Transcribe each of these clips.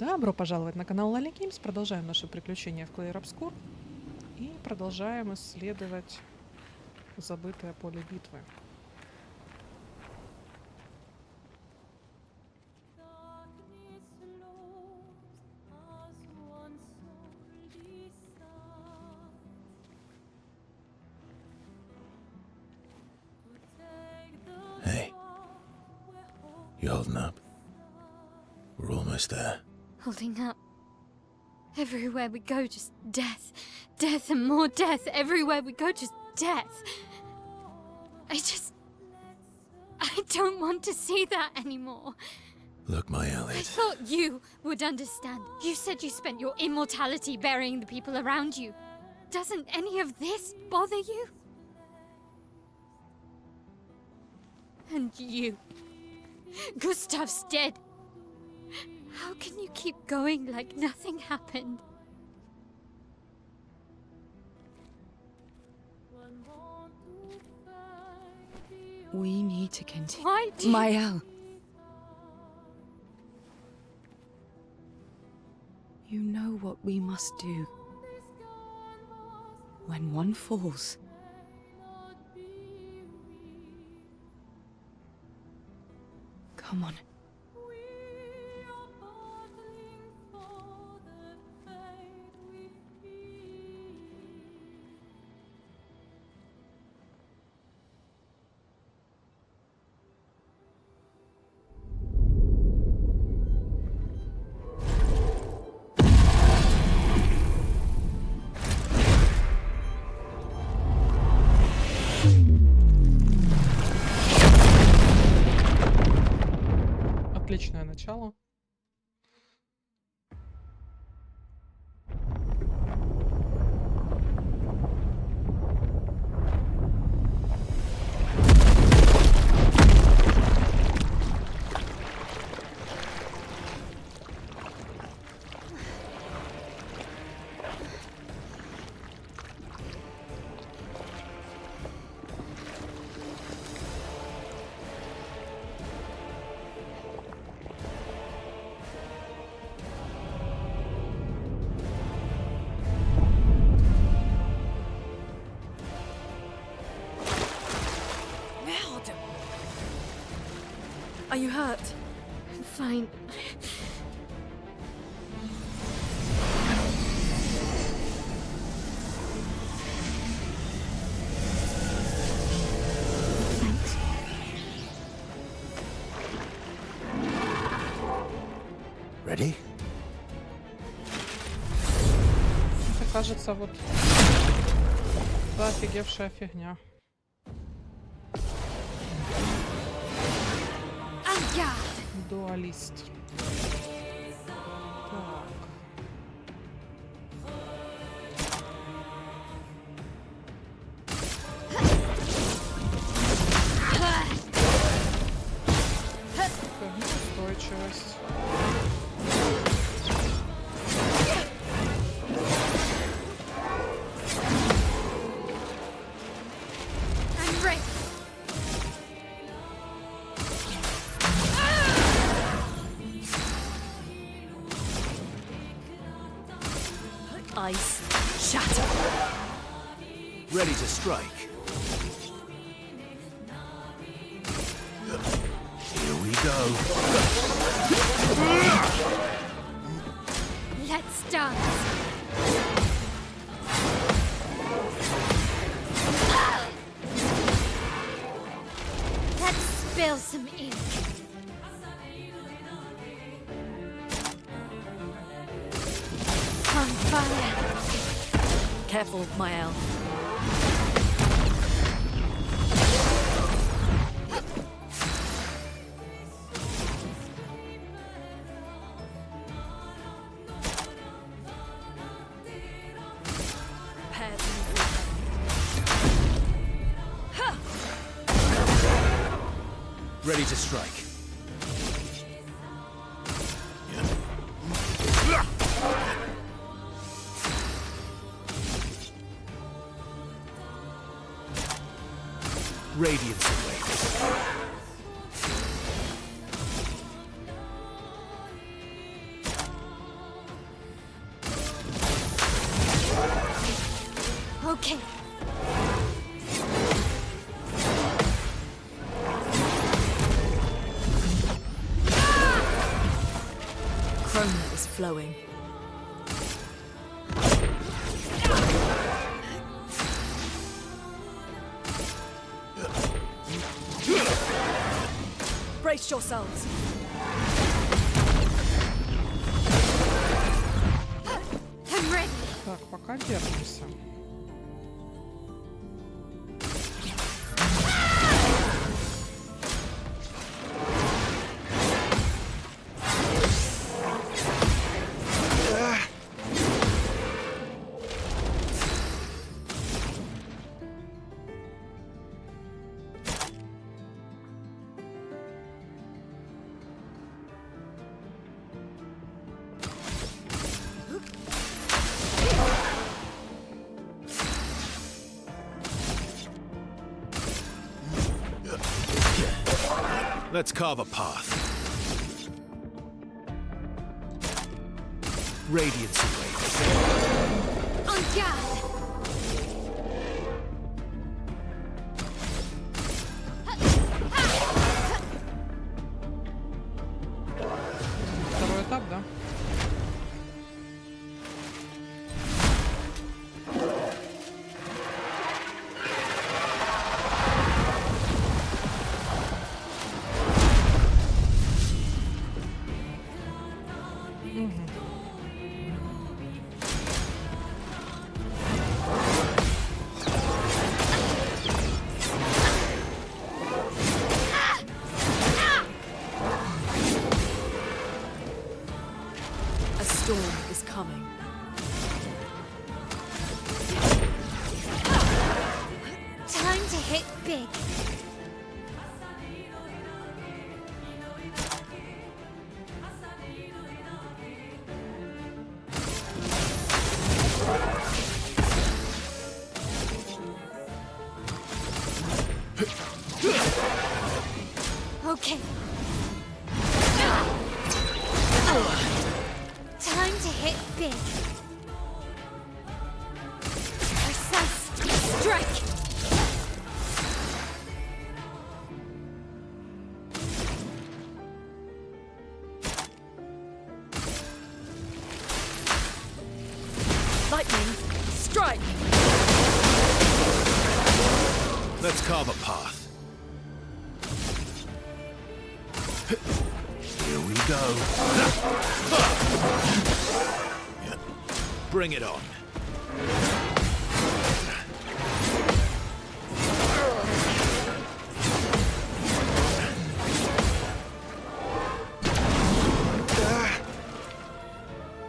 Добро пожаловать на канал Лали Геймс. Продолжаем наши приключения в Clair Obscur и продолжаем исследовать забытое поле битвы. Hey, you holding up? We're almost there. Holding up. Everywhere we go, just death. Death and more death. Everywhere we go, just death. I don't want to see that anymore. Look, my I Elliot. thought you would understand. You said you spent your immortality burying the people around you. Doesn't any of this bother you? And you. Gustav's dead. How can you keep going like nothing happened? We need to continue. Why do you... Mael. You know what we must do. When one falls, come on. Отличное начало. Are you hurt? I'm fine. Thanks. Ready? Это кажется вот та офигевшая фигня. Дуалист. Так. Устойчивость. Ice shatter. Ready to strike. Here we go. Let's dance. Let's spill some ink. On fire. Careful, Mael. Prepare to Ready to strike. Radiance awaits. Okay. Chroma is flowing. Brace yourselves. I'm ready. Так, пока держимся. Let's carve a path. Radiance awaits. On guard. Второй этап, да? A storm is coming. Time to hit big. Okay. Time to hit big. Precise strike. Lightning, strike! Let's carve a path. Here we go. Bring it on.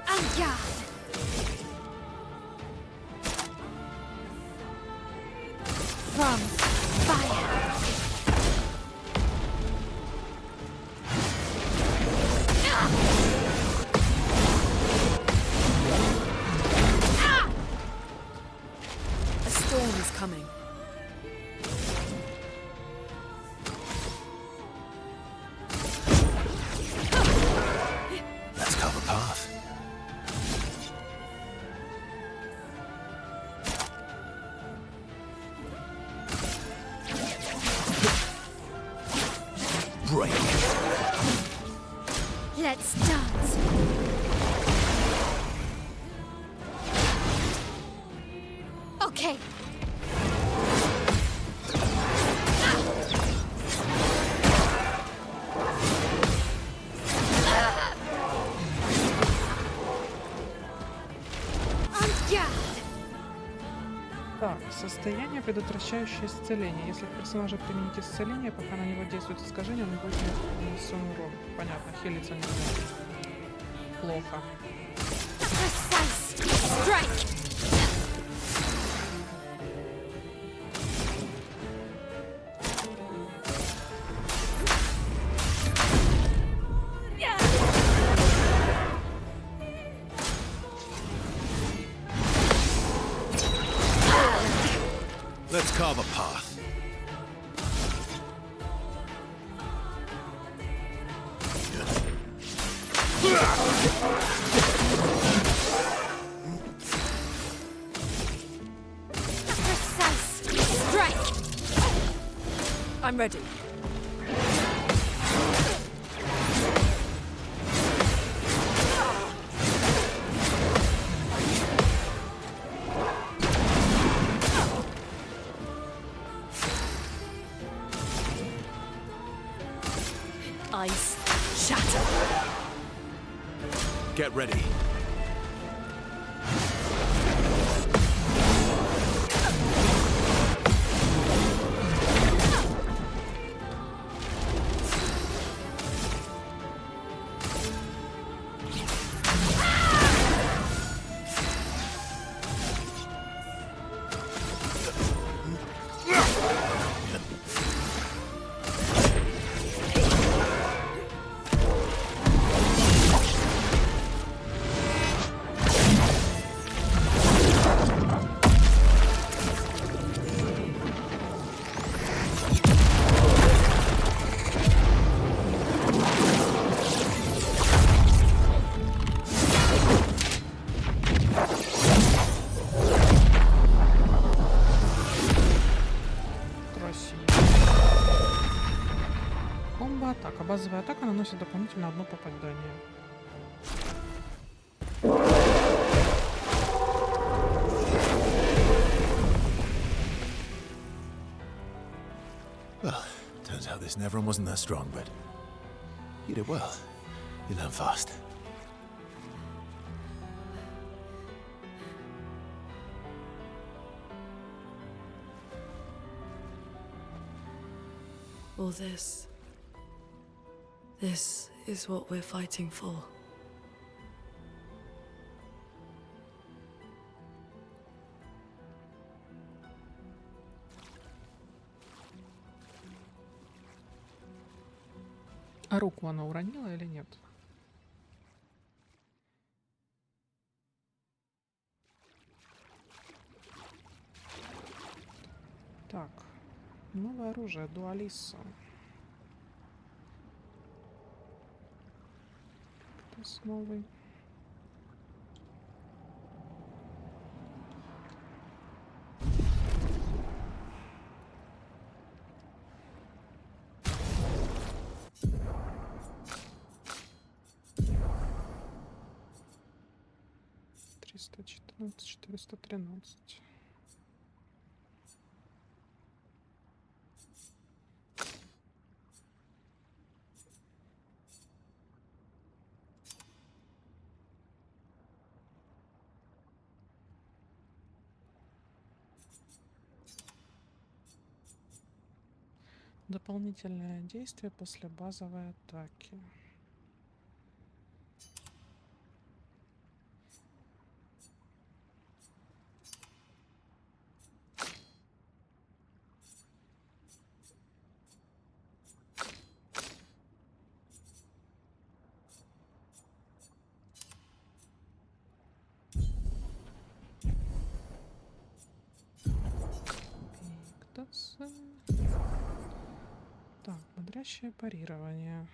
On guard. From fire. A storm is coming. Let's carve a path. Break. Let's dance. Okay. On guard. Так, состояние, предотвращающее исцеление. Если к персонажу применить исцеление, пока на него действует искажение, он будет нанесен урон. Понятно, хилиться нельзя. Плохо. Precise strike. Let's carve a path. I'm ready. Ice shatter. Get ready. Комбо-атака. Базовая атака наносит дополнительно одно попадание. Well, turns out this Neveron wasn't that strong, but you did well. You learn fast. All this. This is what we're fighting for. А руку она уронила или нет? Так. Новое оружие. Дуалиса. Кто с новый? Триста 413. Дополнительное действие после базовой атаки. Так, бодрящее парирование.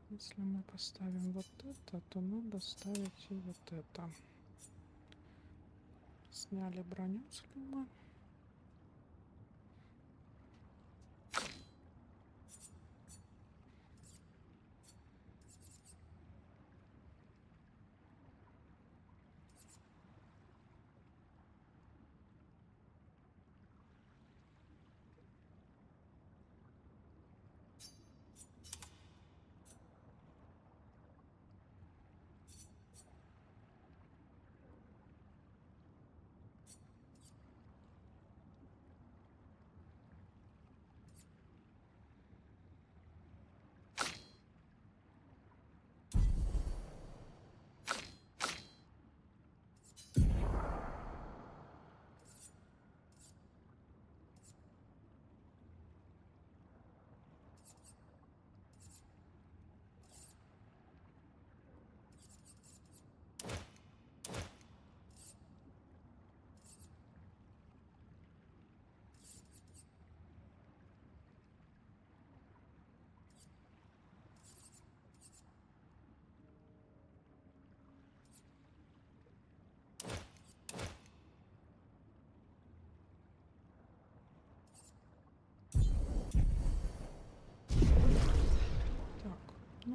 Если мы поставим вот это, то надо ставить и вот это. Сняли броню с люма.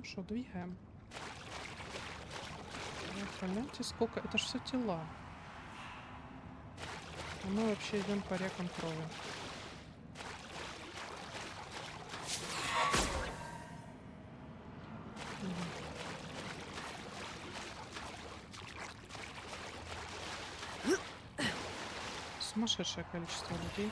что, двигаем. Гляньте, сколько... Это ж все тела. А мы вообще идем по рекам крови. Сумасшедшее количество людей.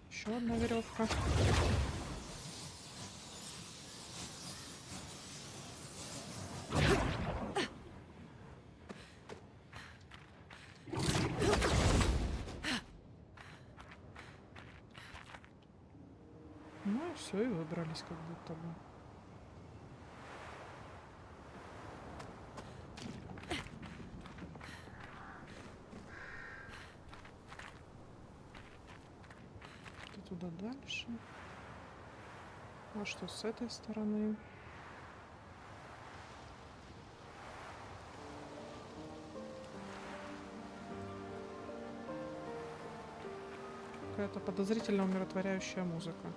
Еще одна веревка. Ну и все, и выбрались как будто бы. Туда дальше. А что с этой стороны? Какая-то подозрительно умиротворяющая музыка.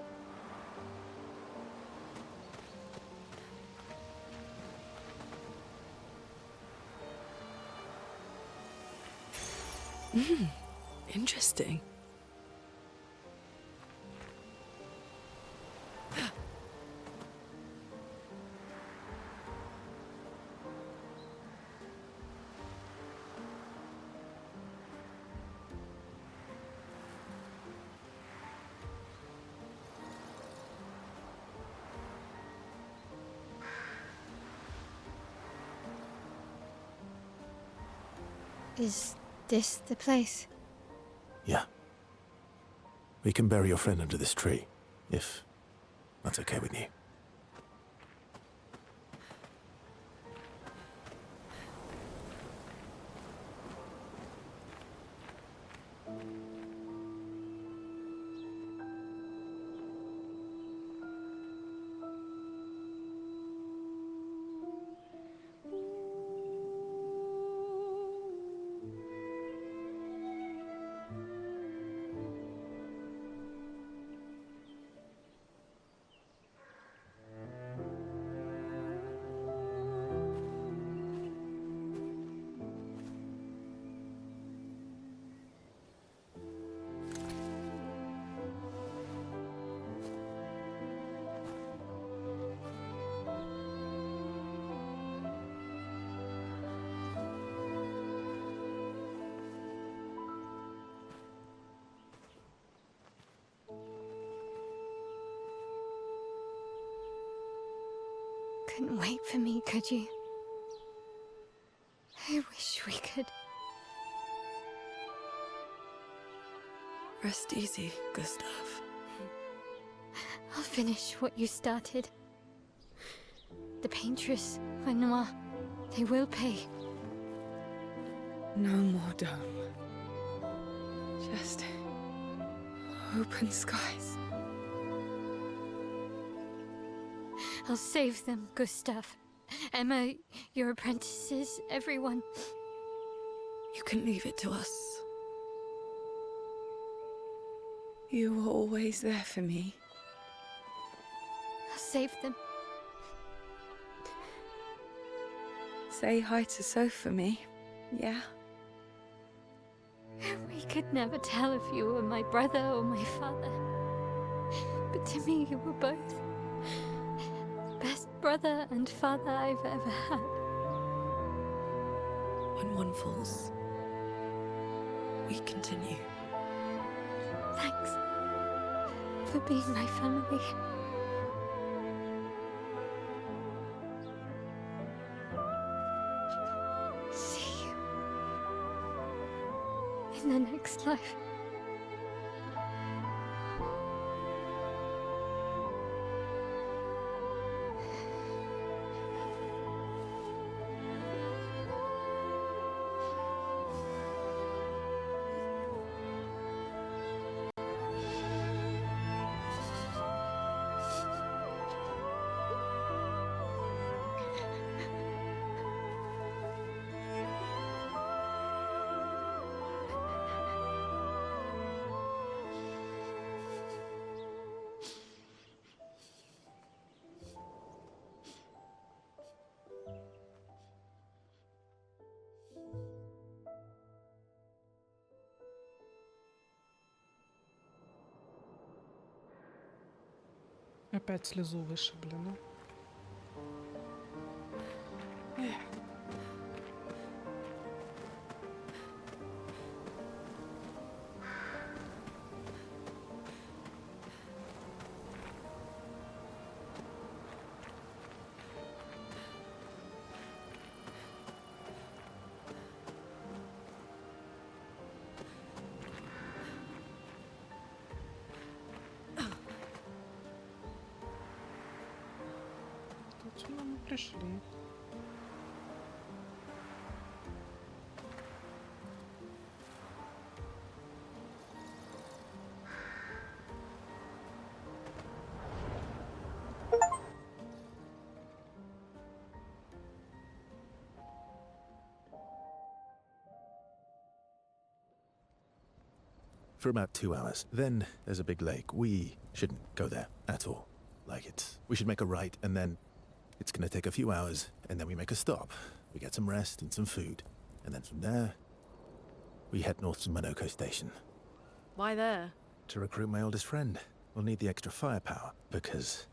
Interesting. Is this the place? Yeah. We can bury your friend under this tree, if that's okay with you. Couldn't wait for me, could you? I wish we could. Rest easy, Gustav. I'll finish what you started. The paintress, Renoir, they will pay. No more dome. Just open skies. I'll save them, Gustav. Emma, your apprentices, everyone. You can leave it to us. You were always there for me. I'll save them. Say hi to Soph for me, yeah? We could never tell if you were my brother or my father. But to me, you were both. The best brother and father I've ever had. When one falls, we continue. Thanks for being my family. See you in the next life. Опять слезу вышибли, ну. Эх. Отсюда мы пришли. For about 2 hours. Then there's a big lake. We shouldn't go there at all. We should make a right, and then it's gonna take a few hours, and then we make a stop. We get some rest and some food. And then from there, we head north to Monoco station. Why there? To recruit my oldest friend. We'll need the extra firepower, because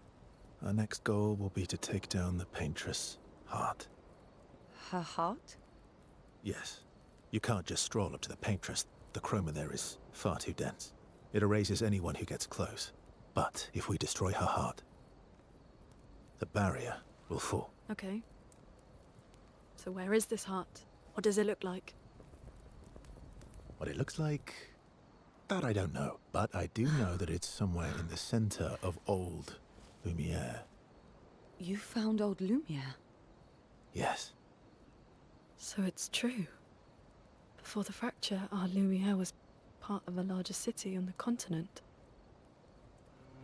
our next goal will be to take down the paintress' heart. Her heart? Yes. You can't just stroll up to the paintress. The chroma there is far too dense. It erases anyone who gets close. But if we destroy her heart, the barrier will fall. Okay. So where is this heart? What does it look like? What it looks like, that I don't know. But I do know that it's somewhere in the center of old Lumiere. You found old Lumiere? Yes. So it's true. Before the fracture, our Lumiere was part of a larger city on the continent.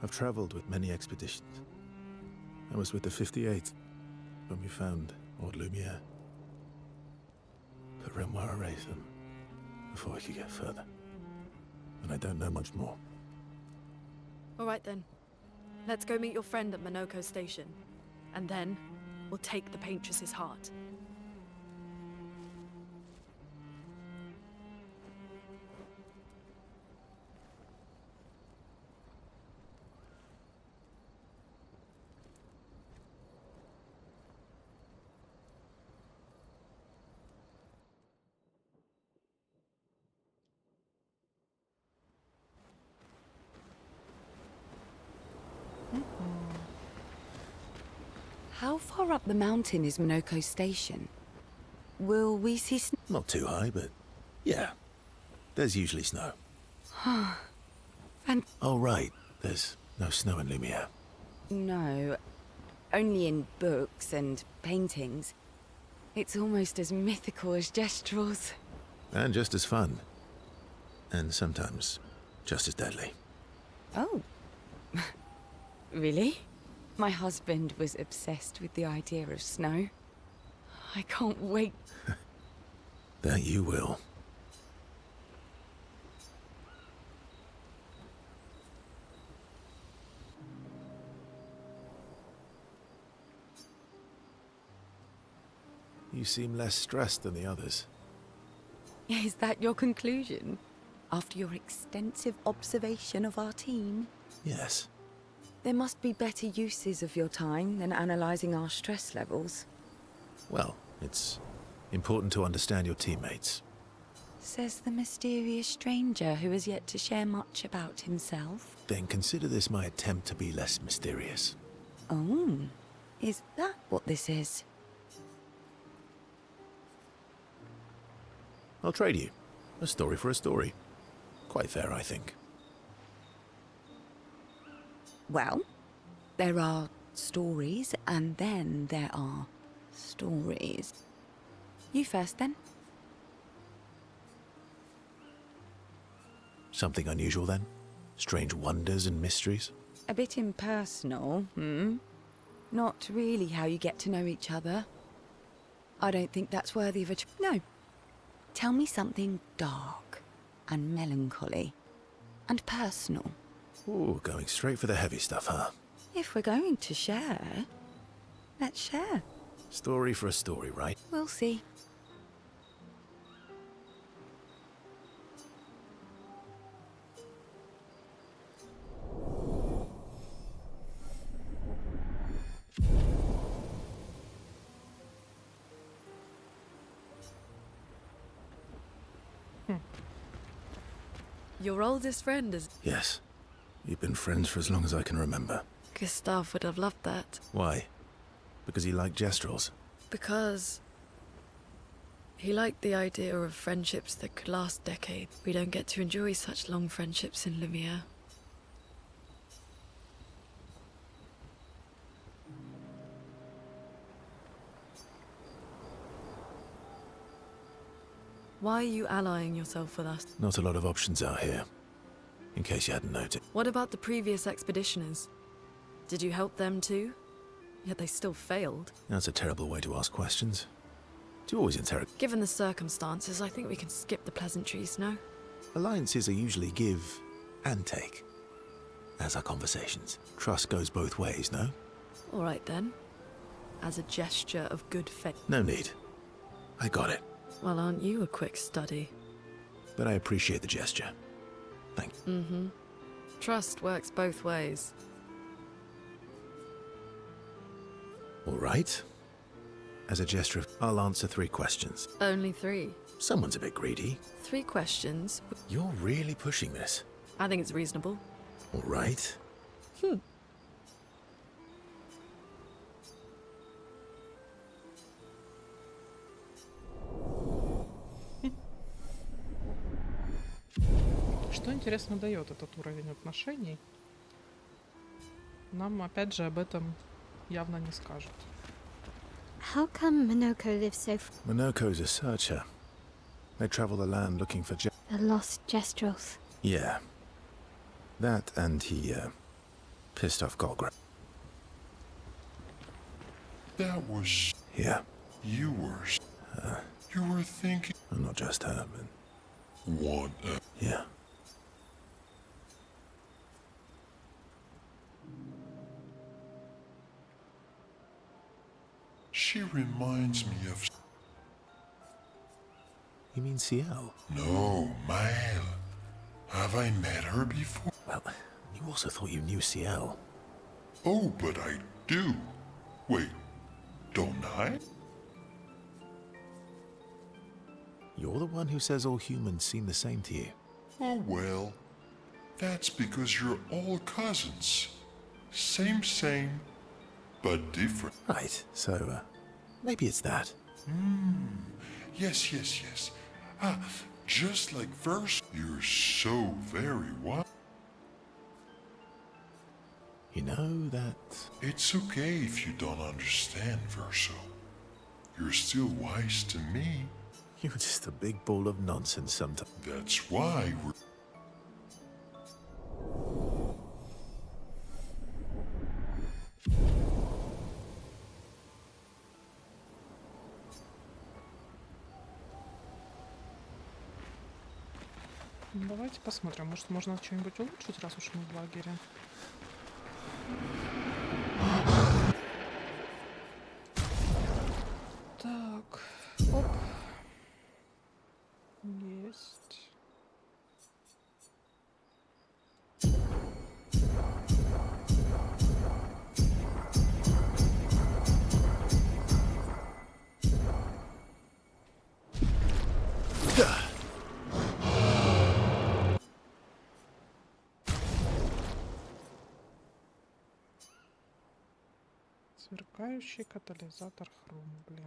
I've traveled with many expeditions. I was with the 58th when we found old Lumiere. But Renoir erased them before we could get further. And I don't know much more. All right then. Let's go meet your friend at Monoco station. And then, we'll take the paintress's heart. How far up the mountain is Monoco station? Will we see Not too high, but yeah. There's usually snow. And Oh, right. There's no snow in Lumiere. no, only in books and paintings. It's almost as mythical as Gestrels. And just as fun. And sometimes just as deadly. Oh. Really? My husband was obsessed with the idea of snow. I can't wait. That you will. You seem less stressed than the others. Is that your conclusion? After your extensive observation of our team? Yes. There must be better uses of your time than analysing our stress levels. Well, it's important to understand your teammates. Says the mysterious stranger who has yet to share much about himself. Then consider this my attempt to be less mysterious. Oh, is that what this is? I'll trade you. A story for a story. Quite fair, I think. Well, there are stories, and then there are stories. You first, then. Something unusual, then? Strange wonders and mysteries? A bit impersonal, Not really how you get to know each other. I don't think that's worthy of a... No. Tell me something dark and melancholy and personal. Ooh, going straight for the heavy stuff, huh? If we're going to share, let's share. Story for a story, right? We'll see. Your oldest friend is... Yes. We've been friends for as long as I can remember. Gustav would have loved that. Why? Because he liked gestrels? Because... he liked the idea of friendships that could last decades. We don't get to enjoy such long friendships in Lumiere. Why are you allying yourself with us? Not a lot of options out here, in case you hadn't noticed. What about the previous expeditioners? Did you help them too? Yet they still failed. That's a terrible way to ask questions. Do you always interrogate? Given the circumstances, I think we can skip the pleasantries, no? Alliances are usually give and take, as are conversations. Trust goes both ways, no? All right then. As a gesture of good faith. No need. I got it. Well, aren't you a quick study? But I appreciate the gesture. Thank you. Mm-hmm. Trust works both ways. All right. As a gesture, I'll answer 3 questions. Only 3. Someone's a bit greedy. 3 questions. You're really pushing this. I think it's reasonable. All right. Что, интересно, дает этот уровень отношений? Нам, опять же, об этом явно не скажут. How come Monoco lives so Monoco's a searcher. They travel the land looking for the lost Gestrels? Yeah. That and he, pissed off Golgra. That was... Yeah. You were thinking... And not just her, but... What? Yeah. She reminds me of... You mean CL? No, Mael. Have I met her before? Well, you also thought you knew CL. Oh, but I do. Wait, don't I? You're the one who says all humans seem the same to you. Oh, well. That's because you're all cousins. Same, but different. Right, so, maybe it's that. Yes. Ah, just like Verse. You're so very wise. You know that... It's okay if you don't understand, Verso. You're still wise to me. You're just a big ball of nonsense sometimes. That's why we're... Давайте посмотрим, может, можно что-нибудь улучшить, раз уж мы в лагере. Так, оп. Есть. Сверкающий катализатор хрома, блин.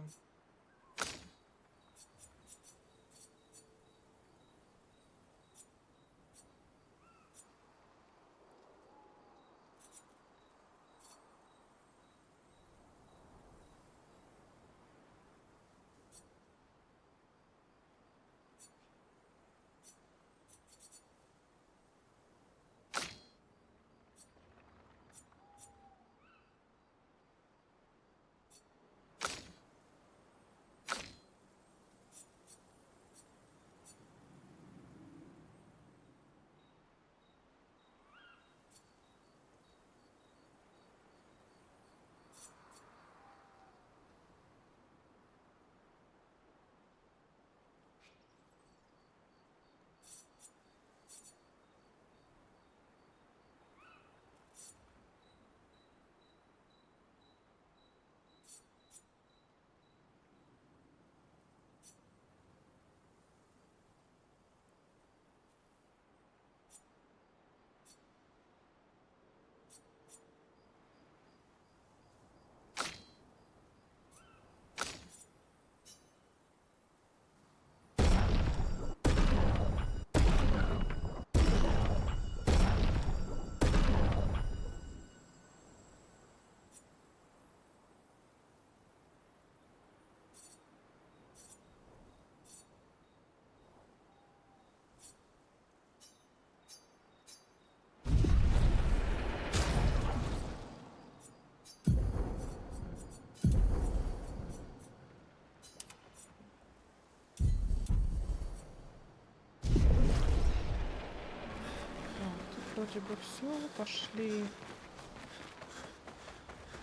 вроде бы все. Пошли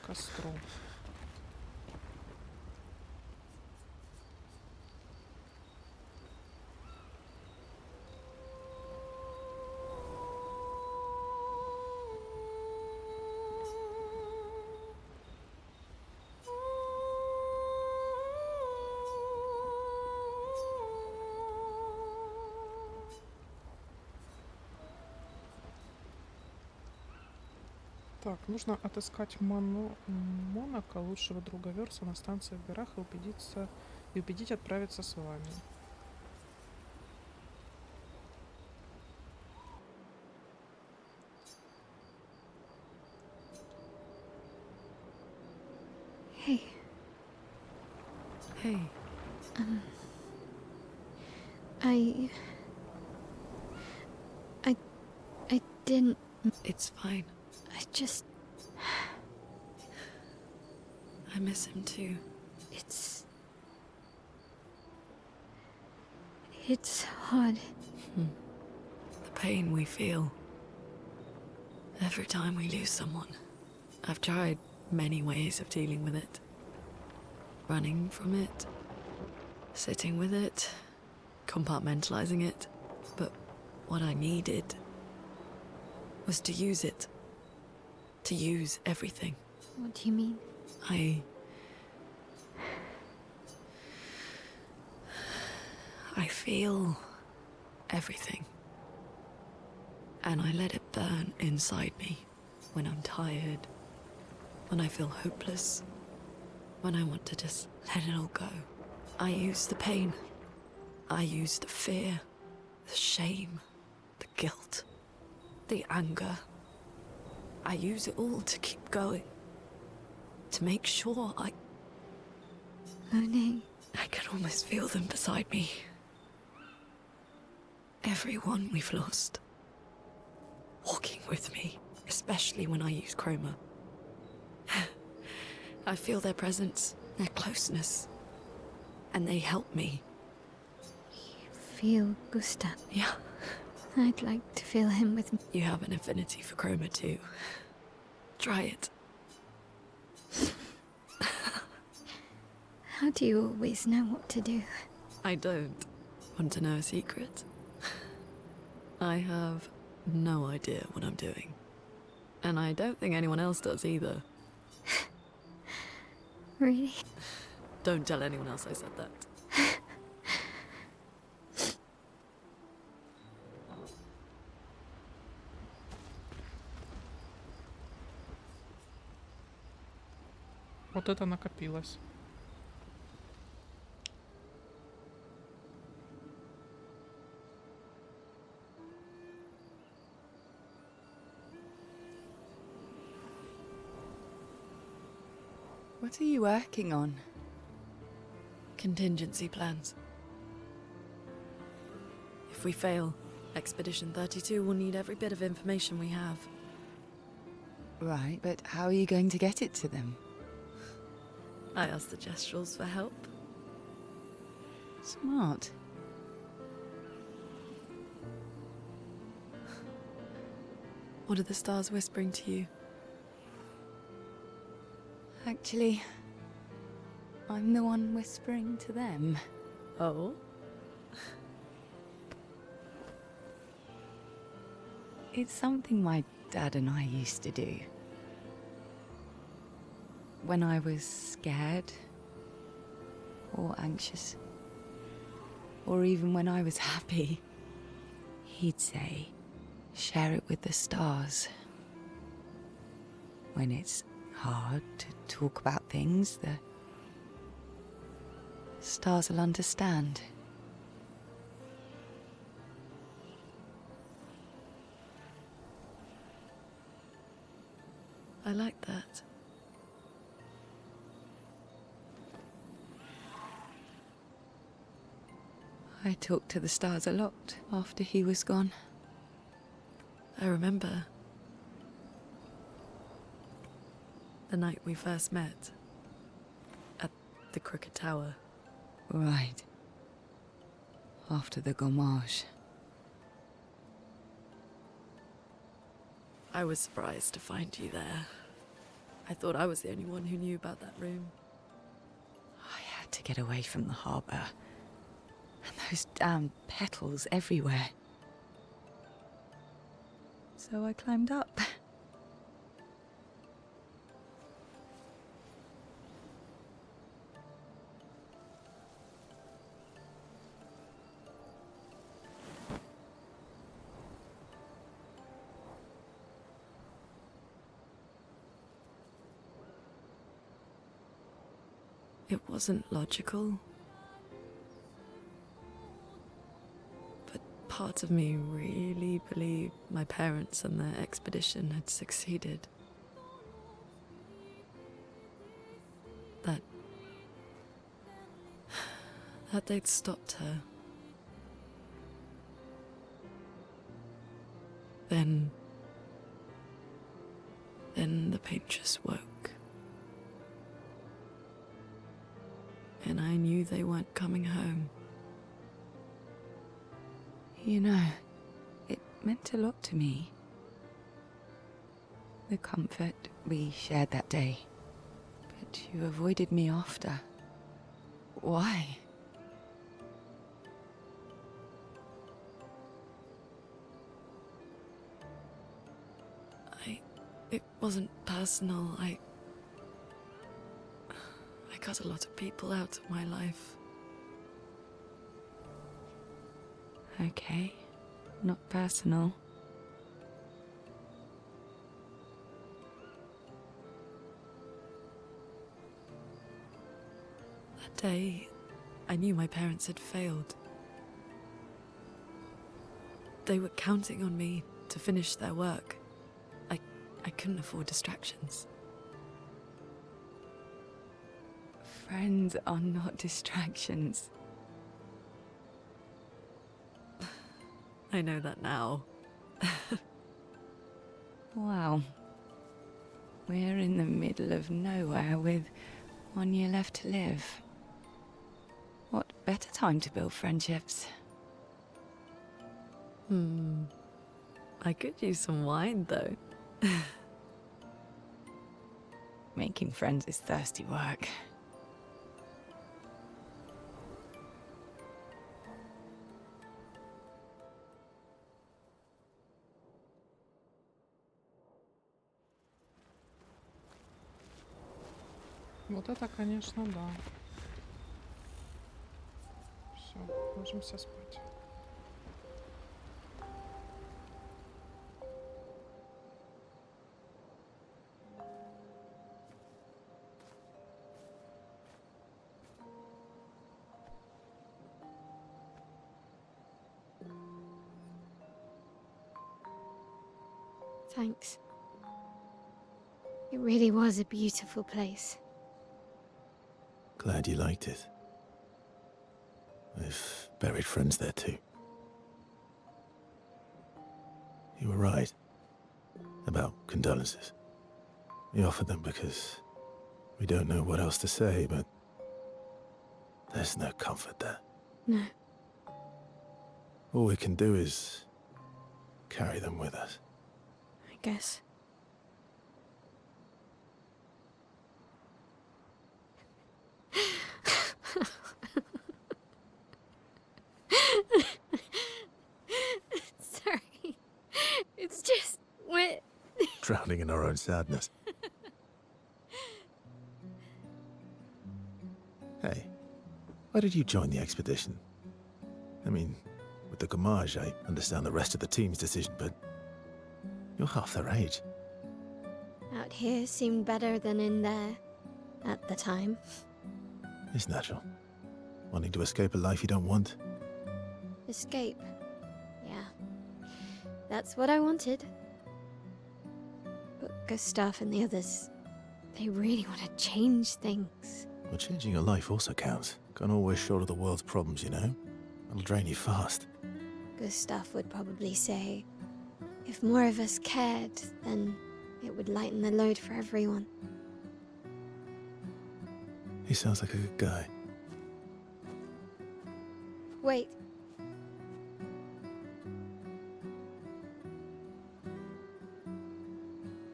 к костру. Так, нужно отыскать Моноко, лучшего друга Верса, на станции в горах и убедить отправиться с вами. Hey, Hey, I. I didn't. it's fine. I just. I miss him too. It's. It's hard. The pain we feel every time we lose someone. I've tried many ways of dealing with it. Running from it, sitting with it, compartmentalizing it. But what I needed was to use it. To use everything. What do you mean? I feel everything. And I let it burn inside me when I'm tired, when I feel hopeless, when I want to just let it all go. I use the pain. I use the fear, the shame, the guilt, the anger. I use it all to keep going. To make sure Monet. I can almost feel them beside me. Everyone we've lost. Walking with me, especially when I use chroma. I feel their presence, their closeness, and they help me. You feel Gustav. Yeah, I'd like to feel him with me. you have an affinity for chroma too. Try it. How do you always know what to do? I don't. Want to know a secret? I have no idea what I'm doing. And I don't think anyone else does either. Really? Don't tell anyone else I said that. Вот это накопилось. What are you working on? Contingency plans. If we fail, Expedition 32 will need every bit of information we have. Right, but how are you going to get it to them? I asked the Gestrals for help. Smart. What are the stars whispering to you? Actually, I'm the one whispering to them. Oh? It's something my dad and I used to do. When I was scared, or anxious, or even when I was happy, he'd say, share it with the stars. When it's hard to talk about things, the stars will understand. I like that. I talked to the stars a lot after he was gone. I remember the night we first met at the Crooked Tower. Right. After the gommage. I was surprised to find you there. I thought I was the only one who knew about that room. I had to get away from the harbour. And those damn petals everywhere. So I climbed up. It wasn't logical. But part of me really believed my parents and their expedition had succeeded. That they'd stopped her. Then the paint just woke. And I knew they weren't coming home. You know, it meant a lot to me. The comfort we shared that day. But you avoided me after. Why? It wasn't personal. I cut a lot of people out of my life. Okay, not personal. That day, I knew my parents had failed. They were counting on me to finish their work. I couldn't afford distractions. Friends are not distractions. I know that now. Wow. We're in the middle of nowhere with 1 year left to live. What better time to build friendships? I could use some wine, though. Making friends is thirsty work. Вот это, конечно, да. Все, ложимся спать. Thanks. It really was a beautiful place. Glad you liked it. I've buried friends there too. You were right about condolences. We offered them because we don't know what else to say, but there's no comfort there. No. All we can do is carry them with us. I guess. Sorry. It's just wet. Drowning in our own sadness. Hey, why did you join the expedition? I mean, with the Gommage, I understand the rest of the team's decision, but you're half their age. Out here seemed better than in there at the time. It's natural. Wanting to escape a life you don't want. Escape. Yeah. That's what I wanted. But Gustav and the others, they really want to change things. Well, changing your life also counts. Can't always shoulder the world's problems, you know? It'll drain you fast. Gustav would probably say, if more of us cared, then it would lighten the load for everyone. He sounds like a good guy. Wait.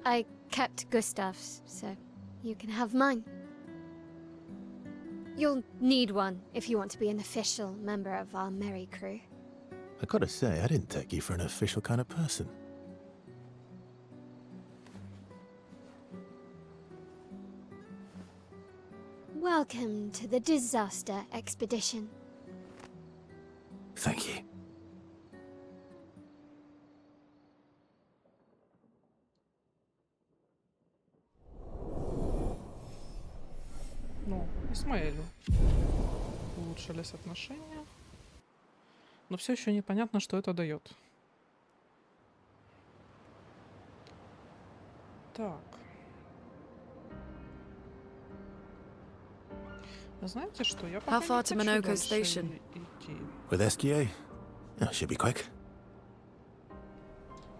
I kept Gustav's, so you can have mine. You'll need one if you want to be an official member of our merry crew. I gotta say, I didn't take you for an official kind of person. Welcome to the disaster expedition. Thank you. Ну, Исмаэлю улучшились отношения. Но все еще непонятно, что это дает. Так. Знаете что? Я пока How far не to хочу Monoco дальше station? идти. With SGA? Oh, should be quick.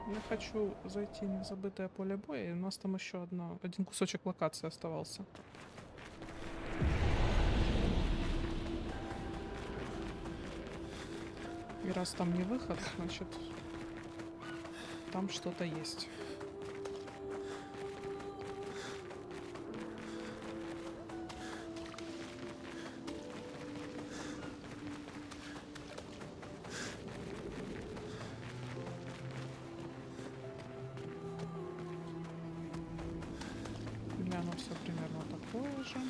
Я хочу зайти в забытое поле боя, и у нас там еще один кусочек локации оставался. И раз там не выход, значит, там что-то есть. Оно все примерно такое же.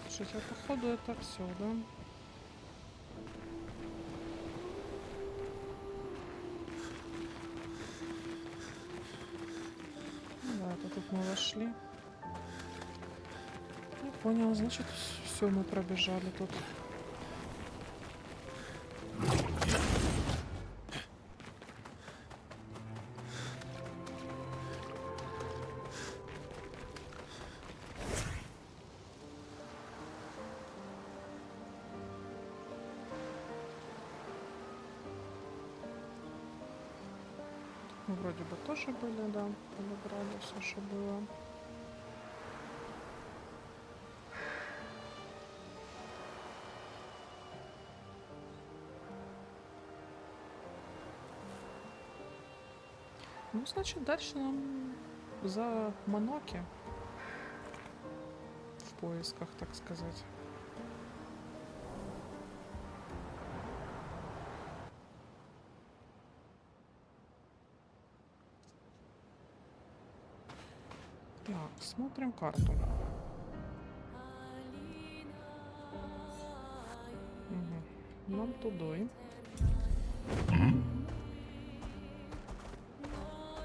Слушайте, а походу это все, да? Да, это тут мы вошли. Я понял, значит, все мы пробежали тут. Мы вроде бы тоже были, да, подобрали все, что было. Ну, значит, дальше нам за Моноки в поисках, так сказать. Так, смотрим карту. Угу. Нам тудой.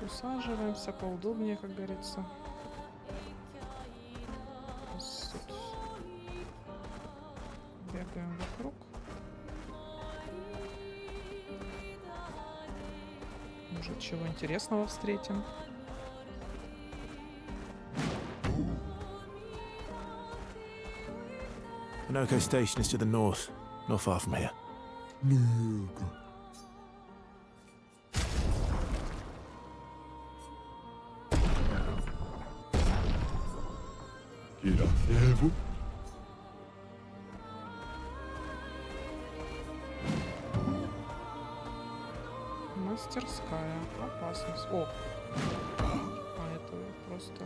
Усаживаемся поудобнее, как говорится. Тут бегаем вокруг. Может, чего интересного встретим. Monoco station is to the north, not far from here. Мастерская. Опасность. О! А это просто...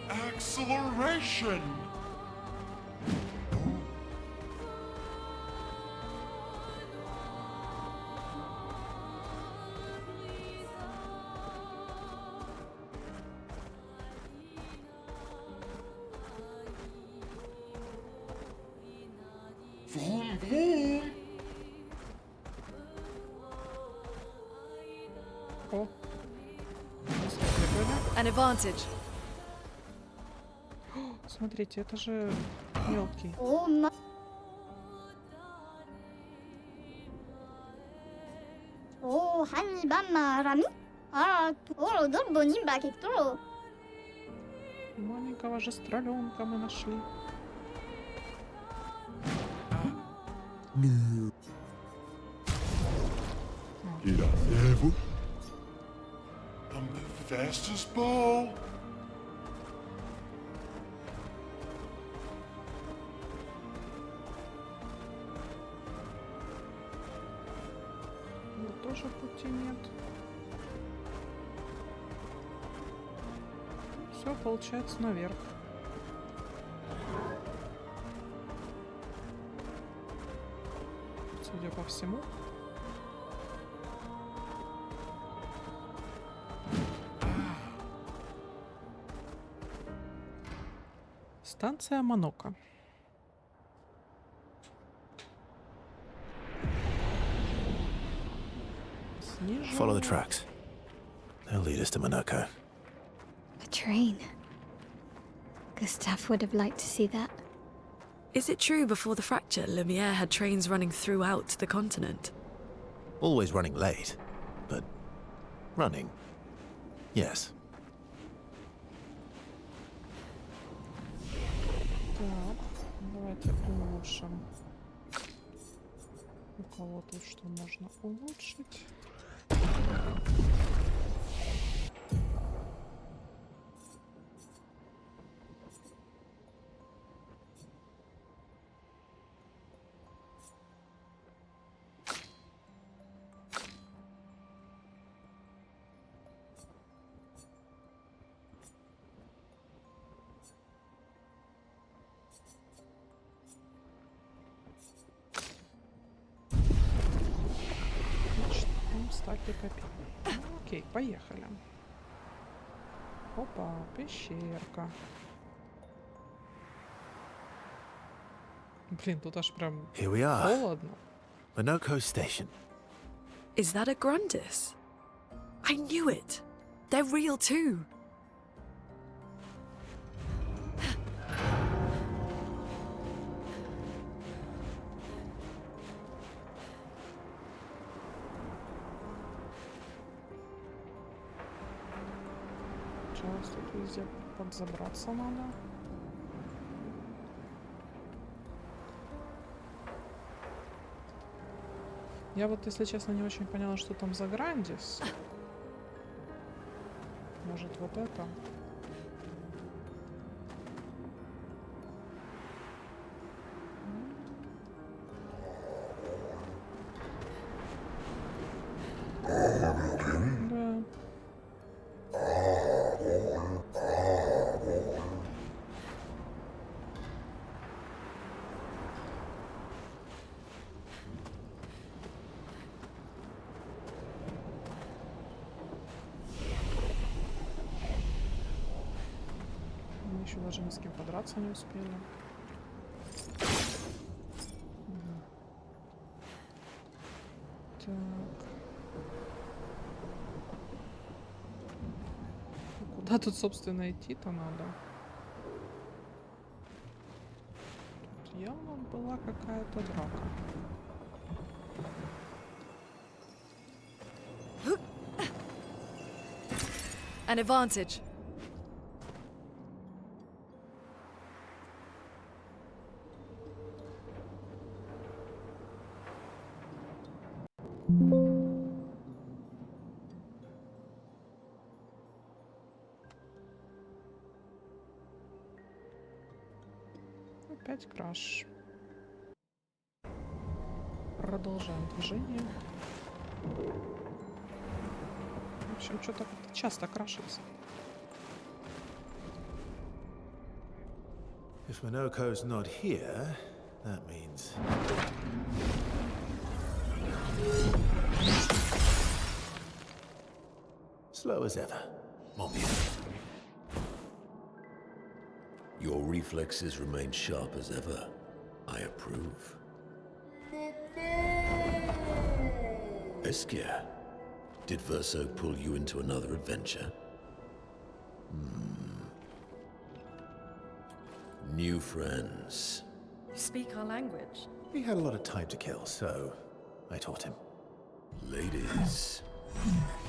Acceleration! Vroom, vroom! О! An advantage. Смотрите, это же мелкий. 오, 한 바람이? 아, 도로 돌보니 바객도로. Маленького же страленка мы нашли. I'm the fastest ball. Ну, тоже пути нет. Все, получается, наверх. Судя по всему. Станция Моноко. Follow the tracks. They'll lead us to Monaco. A train. Gustav would have liked to see that. Is it true before the fracture, Lumiere had trains running throughout the continent? Always running late, but running. Yes. Так, давайте улучшим. У кого тут что можно улучшить? Стальки копить. Ну, окей, поехали. Опа, пещерка. Блин, тут аж прям Here we are. холодно. Monaco Station. Is that a Grundis? I knew it! They're real too! Сейчас тут везде подзабраться надо. Я вот, если честно, не очень поняла, что там за Грандис. Может, вот это? Да. Мы еще даже ни с кем подраться не успели. Мгм. Так. Куда тут, собственно, идти-то надо? Тут явно была какая-то драка. An advantage. Опять краш. Продолжаем движение. В общем, что-то как-то часто крашится. If Monaco's not here, that means... Slow as ever. Mon vieux. Your reflexes remain sharp as ever. I approve. Obscur, did Verso pull you into another adventure? New friends. You speak our language. He had a lot of time to kill, so I taught him. Ladies,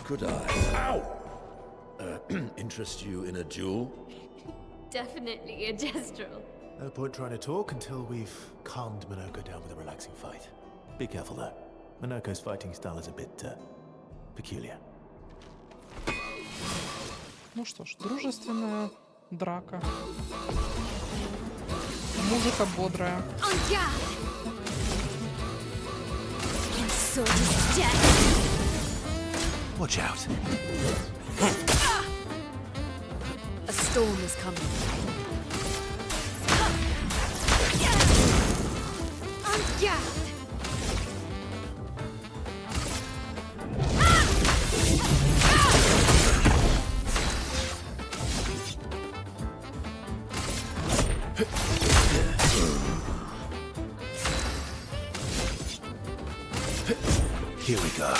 could I interest you in a duel? Definitely a gestural. No point trying to talk until we've calmed Monaco down with a relaxing fight. Be careful though. Monaco's fighting style is a bit peculiar. Ну что ж, дружественная драка. Музыка бодрая. Watch out. A storm is coming. Here we go.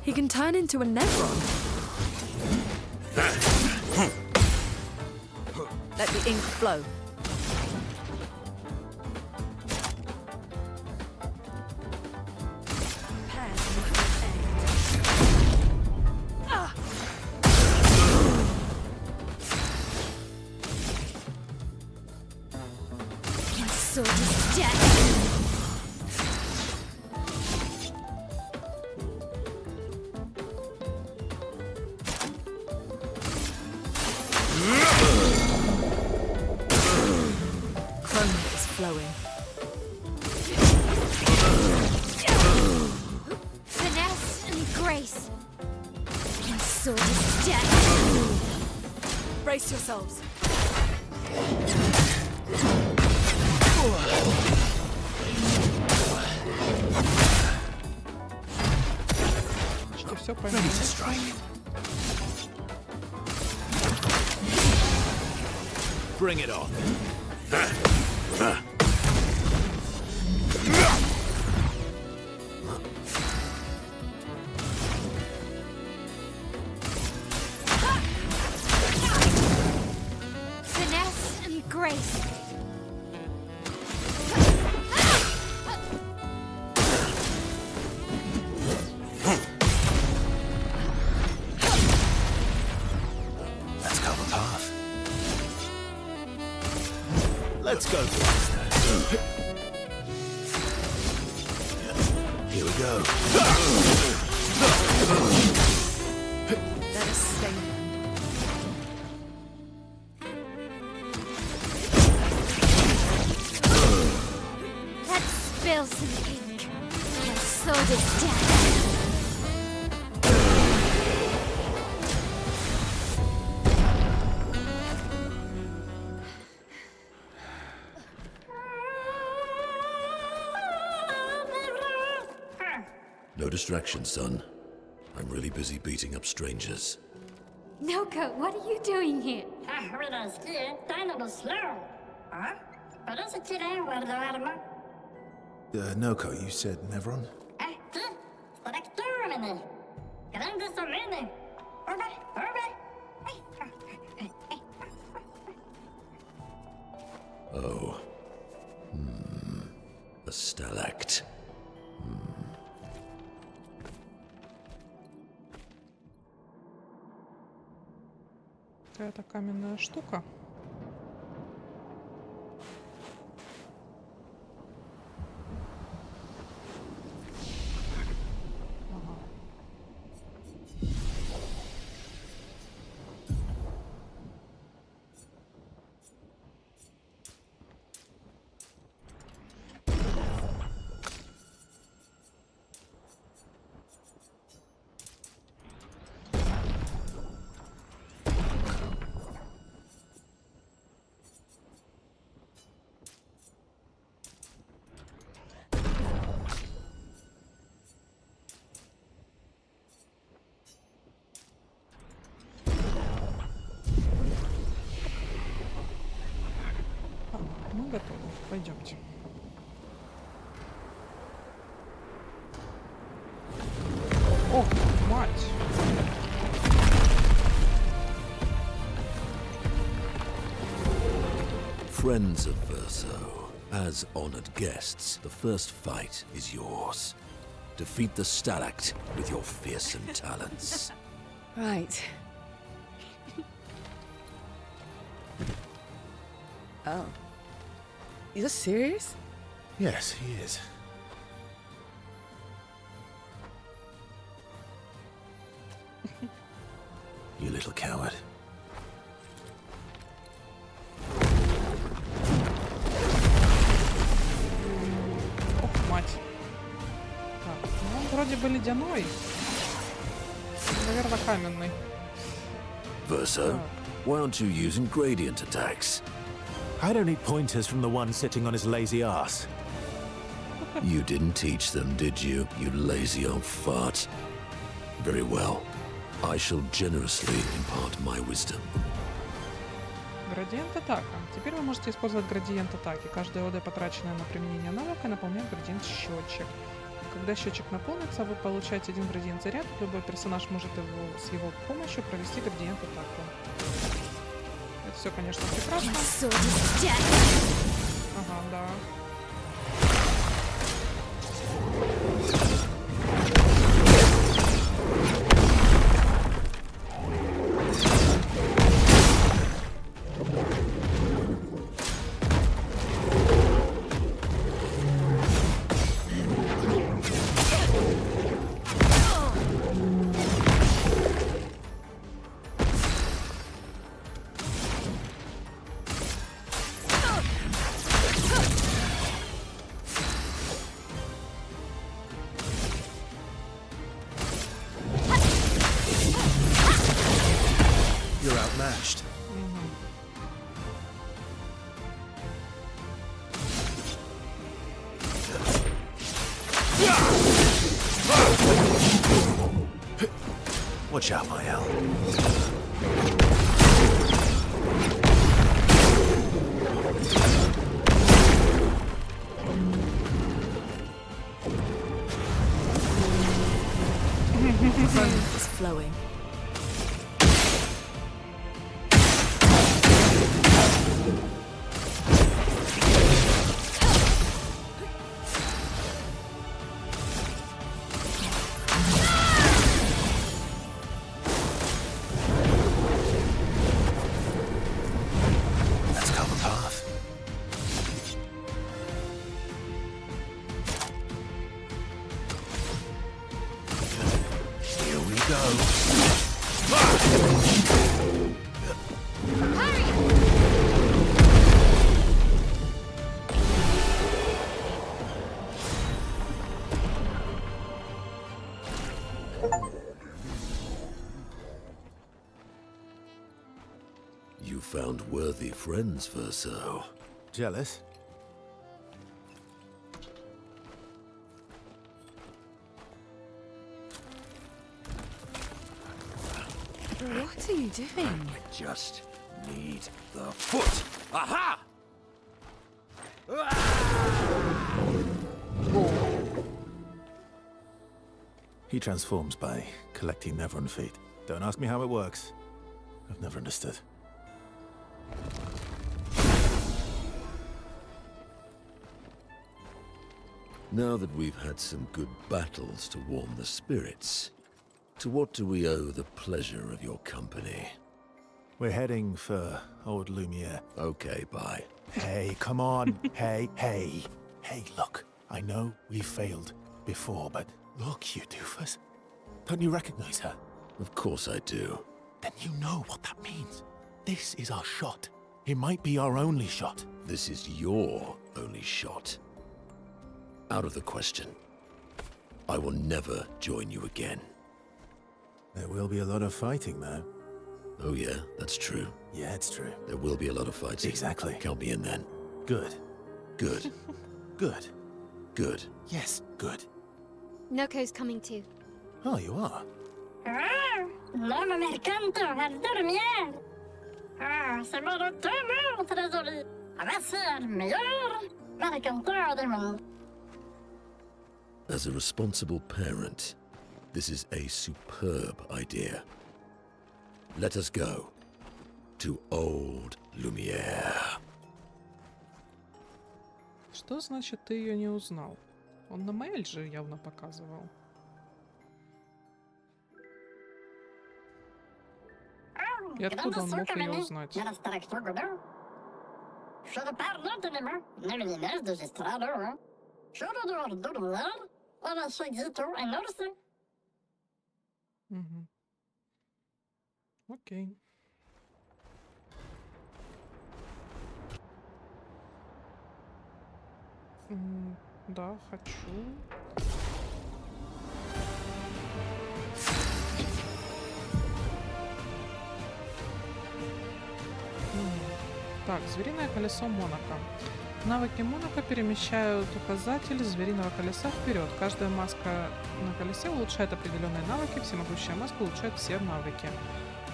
He can turn into a Nebron. Let the ink flow. Finesse and grace. And sword is death. Brace yourselves. Почти все Ready to поймали. strike. Bring it on. Finesse and grace. Let's cover path. Let's go faster. Here we go. Let us stain them. Let's spill some ink. And sword is death. No distraction, son. I'm really busy beating up strangers. Noko, what are you doing here? Noko, you said Nevron? Oh. A stalact. Какая-то каменная штука. Ага. Мы готовы. Пойдемте. Ох, мать! Friends of Verso, as honored guests, the first fight is yours. Defeat the Stalact with your fearsome talents. Right. Oh. You're serious? Yes, he is. You little coward. Ох, мать. Так, ну он вроде бы ледяной. Наверное, каменный. Verso, why aren't you using gradient attacks? I don't need pointers from the one sitting on his lazy ass. You didn't teach them, did you, you lazy old fart? Very well. I shall generously impart my wisdom. Градиент атака. Теперь вы можете использовать градиент атаки. Каждая ОД, потраченная на применение навыка, наполняет градиент счетчик. Когда счетчик наполнится, вы получаете один градиент заряд. Любой персонаж может с его помощью провести градиент атаку. Это все, конечно, прекрасно. Ага, да. You're outmatched. Watch out, my Al. Is flowing. Let's cover path. Here we go. You found worthy friends, Verso. Jealous? What are you doing? I just need the foot. Aha! He transforms by collecting Nevron feet. Don't ask me how it works. I've never understood. Now that we've had some good battles to warm the spirits, to what do we owe the pleasure of your company? We're heading for old Lumiere. Okay, bye. Hey, come on. Hey. Hey, look. I know we failed before, but look, you doofus. Don't you recognize her? Of course I do. Then you know what that means. This is our shot. It might be our only shot. This is your only shot. Out of the question. I will never join you again. There will be a lot of fighting, though. Oh yeah, that's true. Yeah, it's true. There will be a lot of fighting. Exactly. Count me in then. Good. Good. Good. Good. Yes, good. Noko's coming too. Oh, you are? Non, ma mercanto, dormir. C'est mon retour, trésorier. Va ser meilleur mercanteur du monde. As a responsible parent, this is a superb idea. Let us go to old Lumiere. Что значит ты ее не узнал? Он на Мэйль же явно показывал. И откуда он мог ее узнать? Угу. Окей. Да, хочу. Так, звериное колесо Моноко. Навыки Моноко перемещают указатель звериного колеса вперед. Каждая маска на колесе улучшает определенные навыки. Всемогущая маска улучшает все навыки.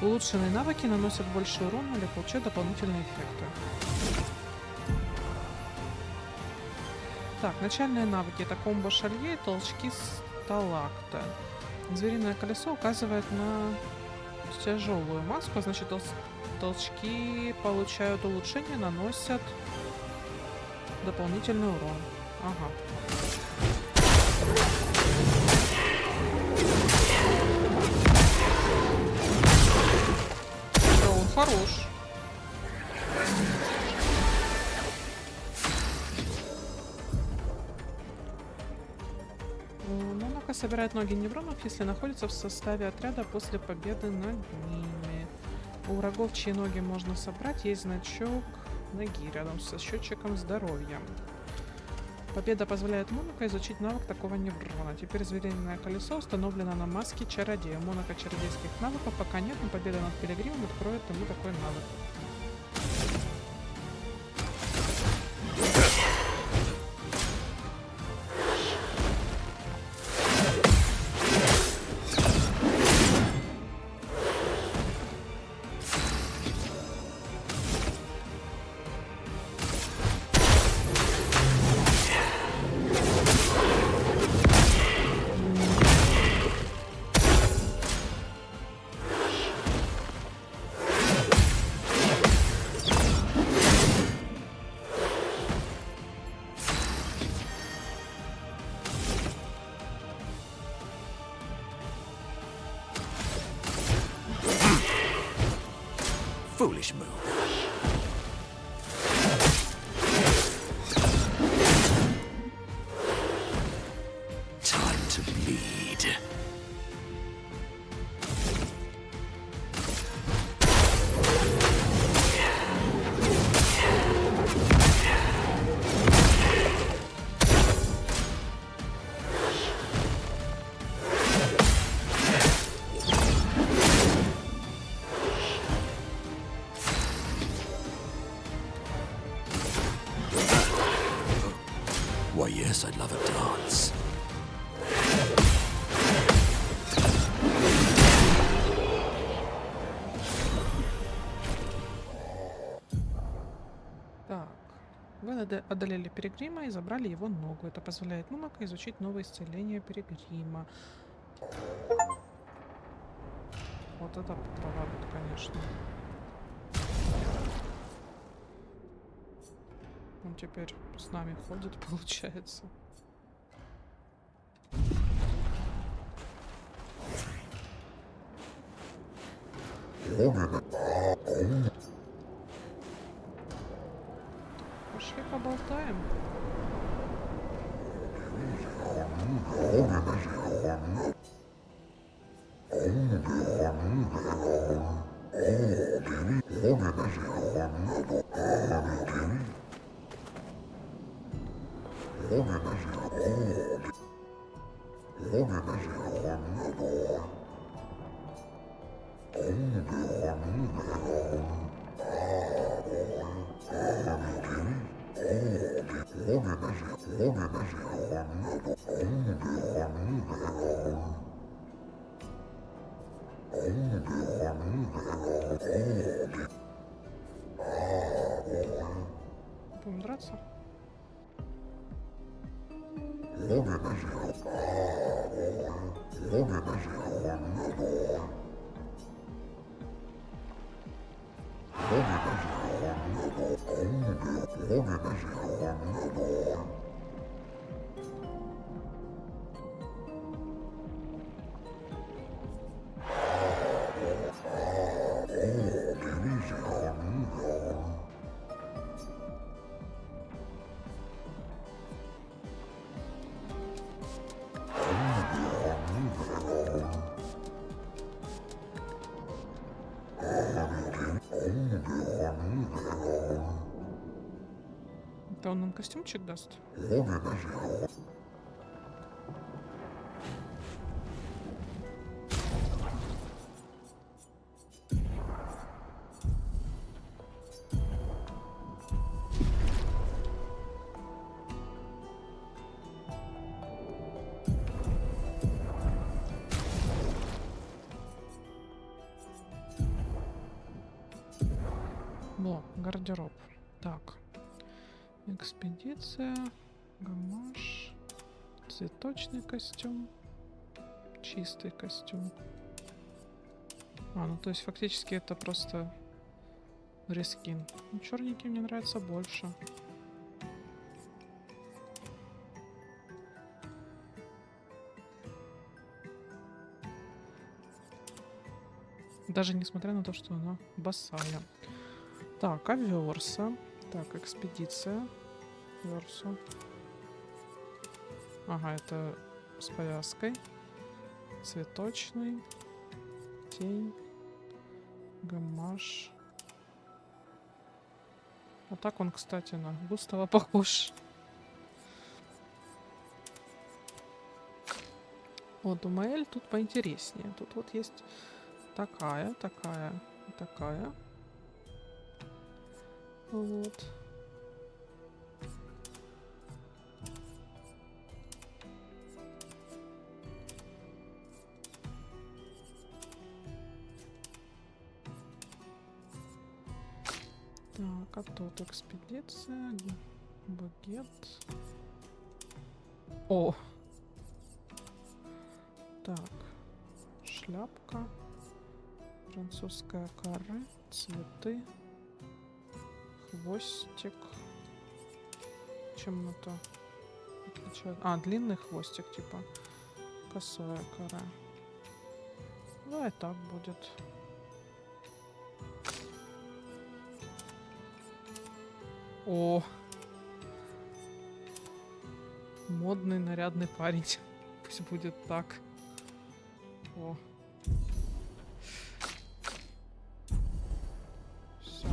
Улучшенные навыки наносят больше урона или получают дополнительные эффекты. Так, начальные навыки. Это комбо шалье и толчки сталакта. Звериное колесо указывает на тяжелую маску, значит толчки получают улучшение, наносят дополнительный урон. Ага. Да, он хорош. Моноко собирает ноги невронов, если находится в составе отряда после победы над ними. У врагов, чьи ноги можно собрать, есть значок ноги рядом со счетчиком здоровья. Победа позволяет Моноко изучить навык такого неврона. Теперь звериное колесо установлено на маске чародея. Моноко чародейских навыков пока нет, но победа над пилигримом откроет ему такой навык. Foolish move. Time to bleed. Why, yes, I'd love a dance. Так, вы одолели Пилигрима и забрали его ногу. Это позволяет Моноко изучить новое исцеление Пилигрима. Вот это поворот, конечно. Он теперь с нами ходит, получается. Пошли поболтаем. Будем драться? Это он нам костюмчик даст? Во, гардероб. Так. Экспедиция. Гамаш. Цветочный костюм. Чистый костюм. Ну то есть фактически это просто рескин. Ну, черненький мне нравится больше. Даже несмотря на то, что она босая. Так, аверса. Так, экспедиция. Версу. Ага, это с повязкой. Цветочный. Тень. Гамаш. А так он, кстати, на Густава похож. Вот у Маэль тут поинтереснее. Тут вот есть такая, такая и такая. Вот. Так, а тут экспедиция, багет. О! Так, шляпка, французская каре, цветы, хвостик. Чем это отличает? А, длинный хвостик, типа косая кора. Давай так будет. О! Модный, нарядный парень. Пусть будет так. О. Все.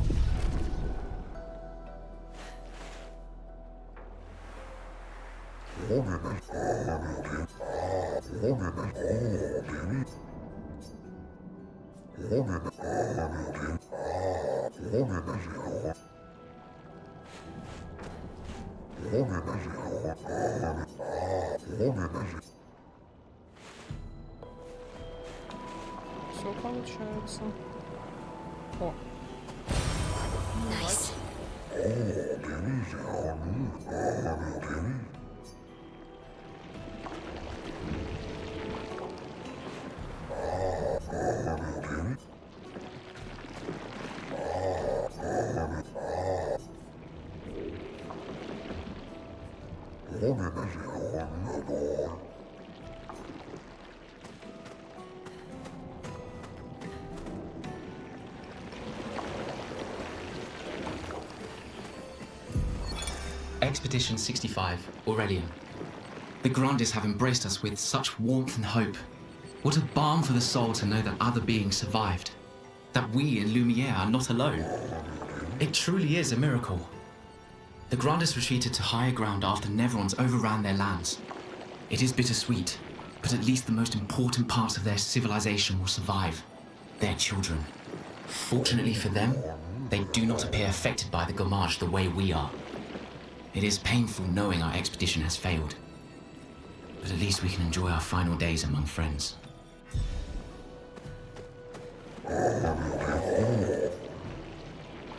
Все получается. О. Nice. Expedition 65, Aurelian. The Grandes have embraced us with such warmth and hope. What a balm for the soul to know that other beings survived. That we in Lumiere are not alone. It truly is a miracle. The Grandes retreated to higher ground after Neverons overran their lands. It is bittersweet, but at least the most important parts of their civilization will survive. Their children. Fortunately for them, they do not appear affected by the Gommage the way we are. It is painful knowing our expedition has failed. But at least we can enjoy our final days among friends.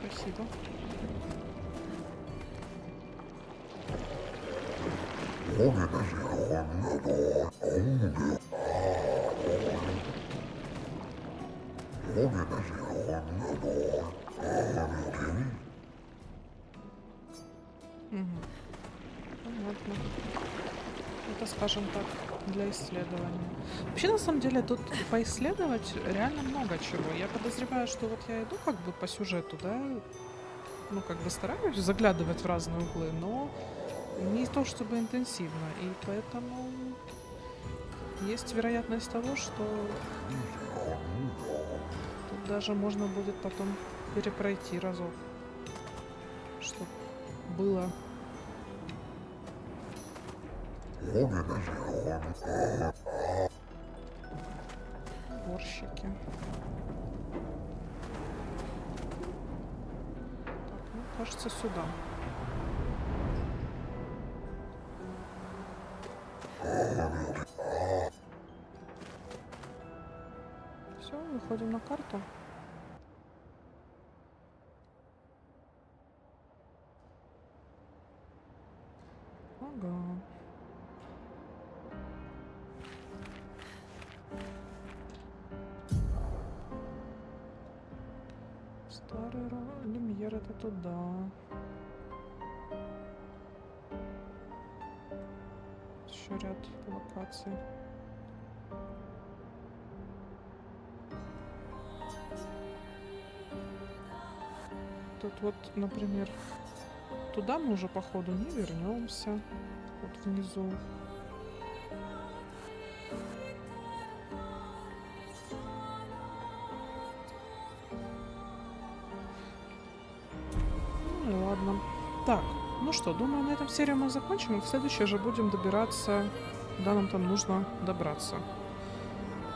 Спасибо. Понятно. Это, скажем так, для исследования. Вообще, на самом деле, тут поисследовать реально много чего. Я подозреваю, что вот я иду как бы по сюжету, да, ну, как бы стараюсь заглядывать в разные углы, но не то чтобы интенсивно. И поэтому есть вероятность того, что тут даже можно будет потом перепройти разок, чтобы было Уборщики. Так, ну, кажется, сюда. Все, выходим на карту. Ага. Старый Люмьер это туда. Еще ряд локаций. Тут вот, например, туда мы уже походу не вернемся. Вот внизу. Ну и ладно. Так, ну что, думаю, на этом серию мы закончим. И в следующей же будем добираться. Куда нам там нужно добраться.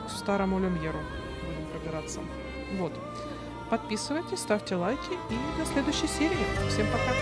К старому Люмьеру будем пробираться. Вот. Подписывайтесь, ставьте лайки и до следующей серии. Всем пока!